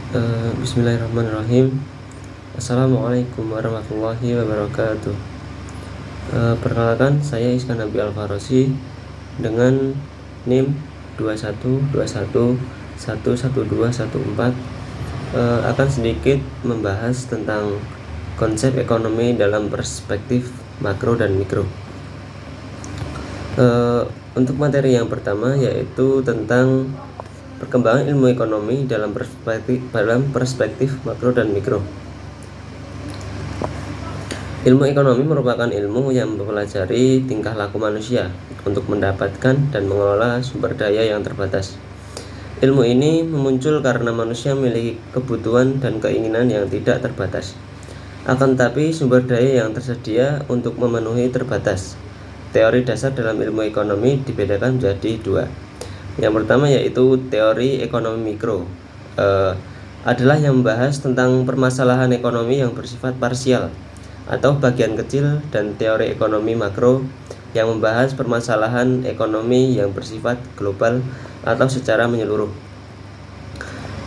Bismillahirrahmanirrahim. Assalamualaikum warahmatullahi wabarakatuh. Perkenalkan, saya Iskan Nabi Al-Farosi dengan NIM 2121111214 akan sedikit membahas tentang konsep ekonomi dalam perspektif makro dan mikro. Untuk materi yang pertama yaitu tentang perkembangan ilmu ekonomi dalam perspektif makro dan mikro. Ilmu ekonomi merupakan ilmu yang mempelajari tingkah laku manusia untuk mendapatkan dan mengelola sumber daya yang terbatas. Ilmu ini muncul karena manusia memiliki kebutuhan dan keinginan yang tidak terbatas. Akan tetapi sumber daya yang tersedia untuk memenuhi terbatas. Teori dasar dalam ilmu ekonomi dibedakan menjadi dua. Yang pertama yaitu teori ekonomi mikro, adalah yang membahas tentang permasalahan ekonomi yang bersifat parsial atau bagian kecil, dan teori ekonomi makro yang membahas permasalahan ekonomi yang bersifat global atau secara menyeluruh.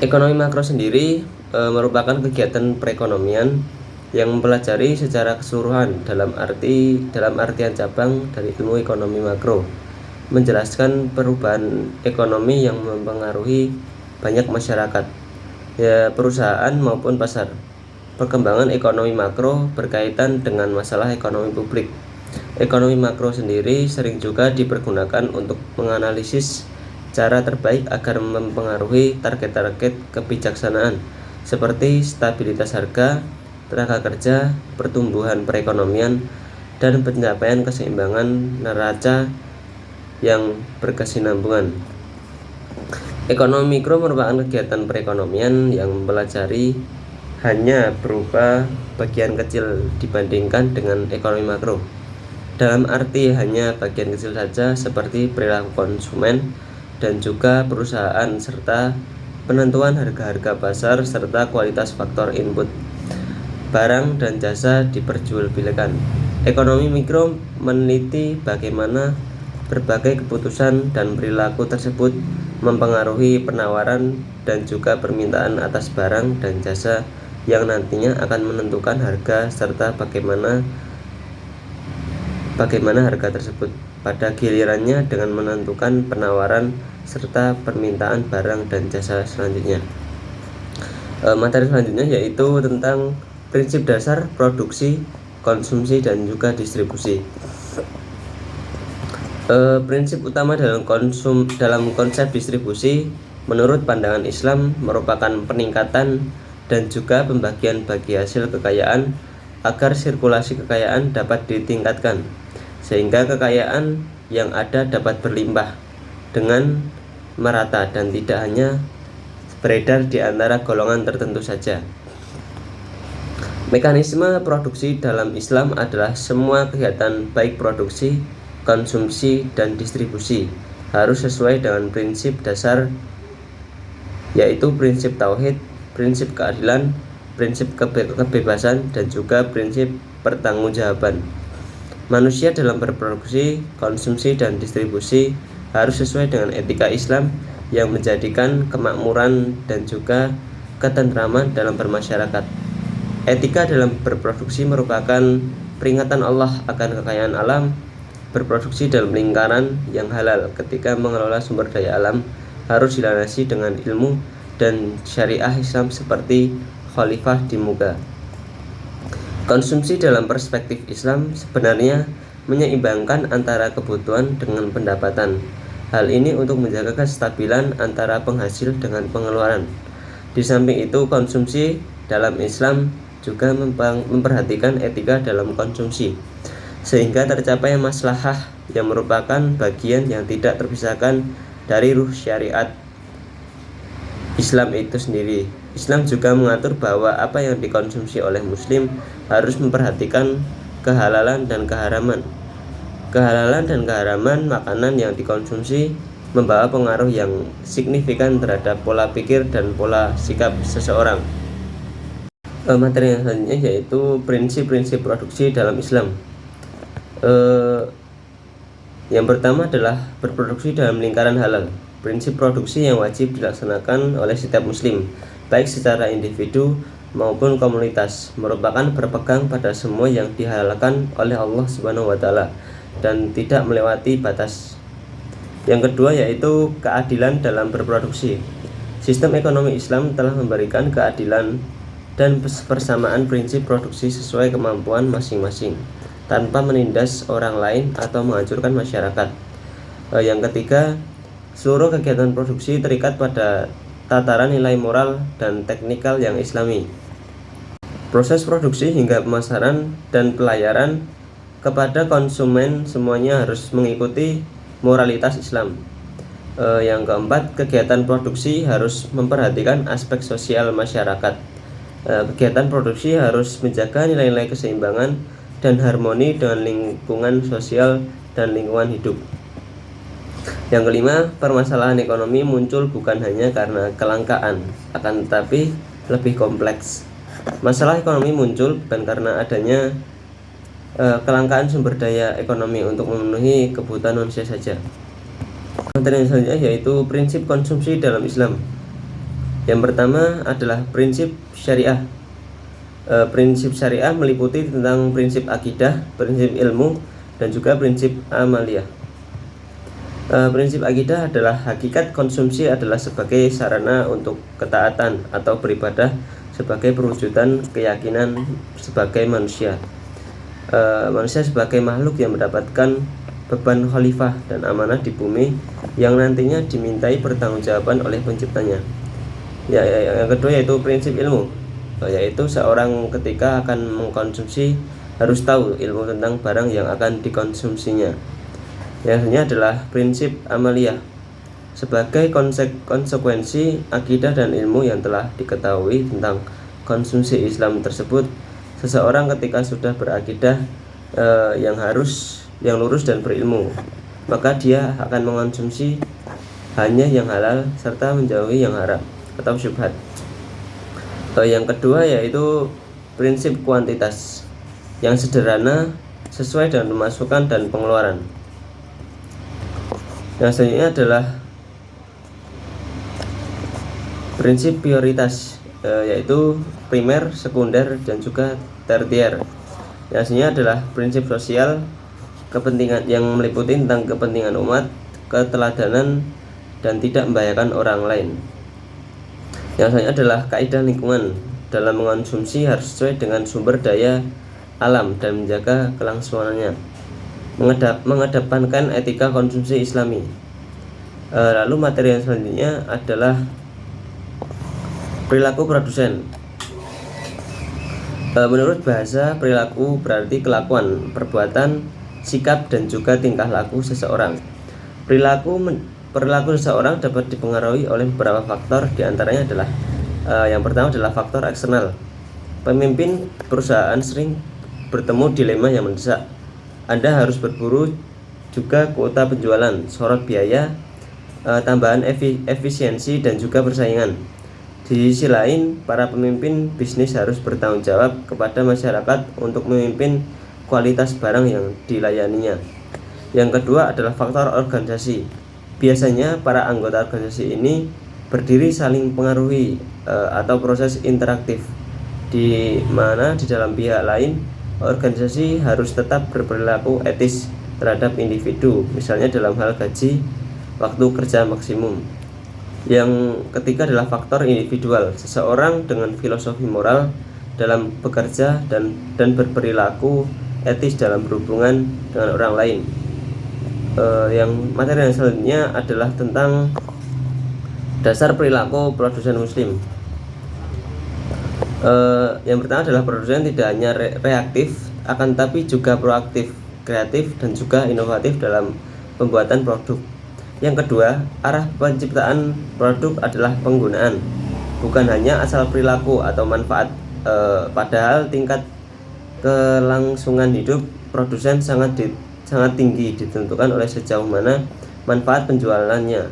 Ekonomi makro sendiri merupakan kegiatan perekonomian yang mempelajari secara keseluruhan dalam artian cabang dari ilmu ekonomi makro, menjelaskan perubahan ekonomi yang mempengaruhi banyak masyarakat, perusahaan maupun pasar. Perkembangan ekonomi makro berkaitan dengan masalah ekonomi publik. Ekonomi makro sendiri sering juga dipergunakan untuk menganalisis cara terbaik agar mempengaruhi target-target kebijaksanaan seperti stabilitas harga, tenaga kerja, pertumbuhan perekonomian, dan pencapaian keseimbangan neraca yang berkesinambungan. Ekonomi mikro merupakan kegiatan perekonomian yang mempelajari hanya berupa bagian kecil dibandingkan dengan ekonomi makro. Dalam arti hanya bagian kecil saja seperti perilaku konsumen dan juga perusahaan serta penentuan harga-harga pasar serta kualitas faktor input barang dan jasa diperjualbelikan. Ekonomi mikro meneliti bagaimana berbagai keputusan dan perilaku tersebut mempengaruhi penawaran dan juga permintaan atas barang dan jasa yang nantinya akan menentukan harga serta bagaimana harga tersebut pada gilirannya dengan menentukan penawaran serta permintaan barang dan jasa selanjutnya. Materi selanjutnya yaitu tentang prinsip dasar produksi, konsumsi, dan juga distribusi. Prinsip utama dalam konsep distribusi menurut pandangan Islam merupakan peningkatan dan juga pembagian bagi hasil kekayaan agar sirkulasi kekayaan dapat ditingkatkan sehingga kekayaan yang ada dapat berlimpah dengan merata dan tidak hanya beredar di antara golongan tertentu saja. Mekanisme produksi dalam Islam adalah semua kegiatan baik produksi, konsumsi, dan distribusi harus sesuai dengan prinsip dasar yaitu prinsip tauhid, prinsip keadilan, prinsip kebebasan, dan juga prinsip pertanggungjawaban. Manusia dalam berproduksi, konsumsi, dan distribusi harus sesuai dengan etika Islam yang menjadikan kemakmuran dan juga ketentraman dalam bermasyarakat. Etika dalam berproduksi merupakan peringatan Allah akan kekayaan alam. Berproduksi dalam lingkaran yang halal ketika mengelola sumber daya alam harus dilandasi dengan ilmu dan syariah Islam seperti khalifah di muka. Konsumsi dalam perspektif Islam sebenarnya menyeimbangkan antara kebutuhan dengan pendapatan. Hal ini untuk menjaga kestabilan antara penghasil dengan pengeluaran. Di samping itu, konsumsi dalam Islam juga memperhatikan etika dalam konsumsi, sehingga tercapai maslahah yang merupakan bagian yang tidak terpisahkan dari ruh syariat Islam itu sendiri. Islam juga mengatur bahwa apa yang dikonsumsi oleh muslim harus memperhatikan kehalalan dan keharaman. Kehalalan dan keharaman makanan yang dikonsumsi membawa pengaruh yang signifikan terhadap pola pikir dan pola sikap seseorang. Materi yang selanjutnya yaitu prinsip-prinsip produksi dalam Islam. Yang pertama adalah berproduksi dalam lingkaran halal. Prinsip produksi yang wajib dilaksanakan oleh setiap muslim, baik secara individu maupun komunitas, merupakan berpegang pada semua yang dihalalkan oleh Allah Subhanahu wa taala dan tidak melewati batas. Yang kedua yaitu keadilan dalam berproduksi. Sistem ekonomi Islam telah memberikan keadilan dan persamaan prinsip produksi sesuai kemampuan masing-masing, tanpa menindas orang lain atau menghancurkan masyarakat. Yang ketiga, seluruh kegiatan produksi terikat pada tataran nilai moral dan teknikal yang islami. Proses produksi hingga pemasaran dan pelayaran kepada konsumen semuanya harus mengikuti moralitas Islam. Yang keempat, kegiatan produksi harus memperhatikan aspek sosial masyarakat. Kegiatan produksi harus menjaga nilai-nilai keseimbangan dan harmoni dengan lingkungan sosial dan lingkungan hidup. Yang kelima, permasalahan ekonomi muncul bukan hanya karena kelangkaan, akan tetapi lebih kompleks. Masalah ekonomi muncul bukan karena adanya kelangkaan sumber daya ekonomi untuk memenuhi kebutuhan manusia saja. Materi selanjutnya yaitu prinsip konsumsi dalam Islam. Yang pertama adalah prinsip syariah. Prinsip syariah meliputi tentang prinsip akidah, prinsip ilmu, dan juga prinsip amaliyah. Prinsip akidah adalah hakikat konsumsi adalah sebagai sarana untuk ketaatan atau beribadah sebagai perwujudan keyakinan sebagai manusia. Manusia sebagai makhluk yang mendapatkan beban khalifah dan amanah di bumi yang nantinya dimintai pertanggungjawaban oleh penciptanya. Yang kedua yaitu prinsip ilmu, yaitu seorang ketika akan mengkonsumsi harus tahu ilmu tentang barang yang akan dikonsumsinya. Yang selanjutnya adalah prinsip amaliyah. Sebagai konsekuensi akidah dan ilmu yang telah diketahui tentang konsumsi Islam tersebut, seseorang ketika sudah berakidah yang lurus dan berilmu, maka dia akan mengonsumsi hanya yang halal serta menjauhi yang haram atau syubhat. Yang kedua yaitu prinsip kuantitas yang sederhana sesuai dengan pemasukan dan pengeluaran. Yang selanjutnya adalah prinsip prioritas, yaitu primer, sekunder, dan juga tertier. Yang selanjutnya adalah prinsip sosial, kepentingan yang meliputi tentang kepentingan umat, keteladanan, dan tidak membahayakan orang lain. Yang selanjutnya adalah kaidah lingkungan. Dalam mengonsumsi harus sesuai dengan sumber daya alam dan menjaga kelangsungannya, mengedepankan etika konsumsi Islami. Lalu materi yang selanjutnya adalah perilaku produsen. Menurut bahasa, perilaku berarti kelakuan, perbuatan, sikap, dan juga tingkah laku seseorang. Perilaku seseorang dapat dipengaruhi oleh beberapa faktor, diantaranya adalah yang pertama adalah faktor eksternal. Pemimpin perusahaan sering bertemu dilema yang mendesak. Anda harus berburu juga kuota penjualan, sorot biaya, tambahan efisiensi, dan juga persaingan. Di sisi lain, para pemimpin bisnis harus bertanggung jawab kepada masyarakat untuk memimpin kualitas barang yang dilayaninya. Yang kedua adalah faktor organisasi. Biasanya para anggota organisasi ini berdiri saling pengaruhi atau proses interaktif, di mana di dalam pihak lain organisasi harus tetap berperilaku etis terhadap individu, misalnya dalam hal gaji, waktu kerja maksimum. Yang ketiga adalah faktor individual. Seseorang dengan filosofi moral dalam bekerja dan berperilaku etis dalam berhubungan dengan orang lain. Yang materi yang selanjutnya adalah tentang dasar perilaku produsen muslim. Yang pertama adalah produsen tidak hanya reaktif, akan tapi juga proaktif, kreatif, dan juga inovatif dalam pembuatan produk. Yang kedua, arah penciptaan produk adalah penggunaan, bukan hanya asal perilaku atau manfaat. Padahal tingkat kelangsungan hidup produsen sangat tinggi, ditentukan oleh sejauh mana manfaat penjualannya.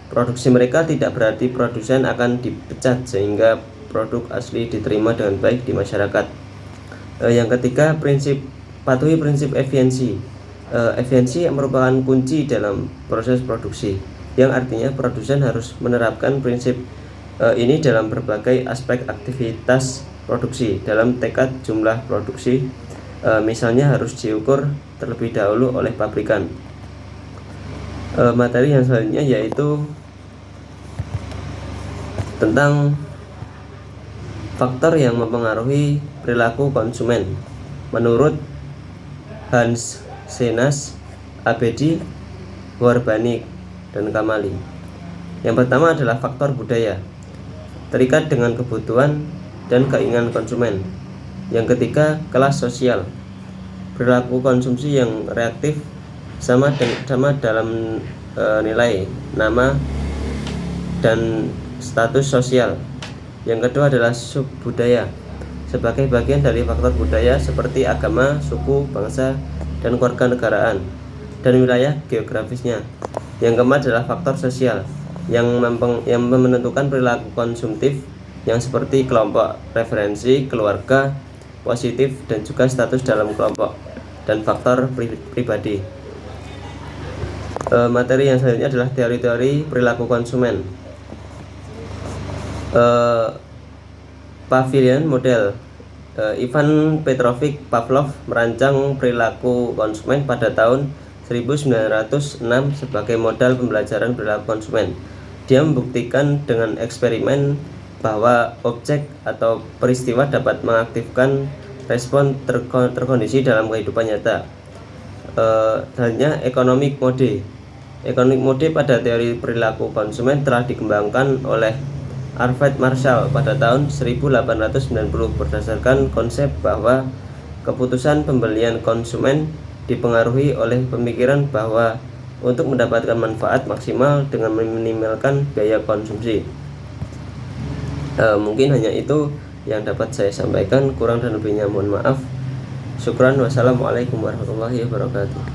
Produksi mereka tidak berarti produsen akan dipecat sehingga produk asli diterima dengan baik di masyarakat. Yang ketiga, patuhi prinsip efisiensi. Efisiensi merupakan kunci dalam proses produksi, yang artinya produsen harus menerapkan prinsip Ini dalam berbagai aspek aktivitas produksi. Dalam tekad jumlah produksi, misalnya harus diukur terlebih dahulu oleh pabrikan. Materi yang selanjutnya yaitu tentang faktor yang mempengaruhi perilaku konsumen. Menurut Hans Senas, Abedi, Warbanik, dan Kamali, yang pertama adalah faktor budaya, terikat dengan kebutuhan dan keinginan konsumen. Yang ketiga, kelas sosial, perilaku konsumsi yang reaktif sama dalam nilai, nama, dan status sosial. Yang kedua adalah subbudaya, sebagai bagian dari faktor budaya seperti agama, suku, bangsa, dan kewarganegaraan, dan wilayah geografisnya. Yang keempat adalah faktor sosial, yang menentukan perilaku konsumtif yang seperti kelompok referensi, keluarga, positif, dan juga status dalam kelompok, dan faktor pribadi. Materi yang selanjutnya adalah teori-teori perilaku konsumen. Pavilion model. Ivan Petrovich Pavlov merancang perilaku konsumen pada tahun 1906 sebagai modal pembelajaran perilaku konsumen. Dia membuktikan dengan eksperimen bahwa objek atau peristiwa dapat mengaktifkan respon terkondisi dalam kehidupan nyata. Selanjutnya, economic mode. Economic mode pada teori perilaku konsumen telah dikembangkan oleh Alfred Marshall pada tahun 1890 berdasarkan konsep bahwa keputusan pembelian konsumen dipengaruhi oleh pemikiran bahwa untuk mendapatkan manfaat maksimal dengan meminimalkan biaya konsumsi. Mungkin hanya itu yang dapat saya sampaikan, kurang dan lebihnya mohon maaf. Syukran, wassalamualaikum warahmatullahi wabarakatuh.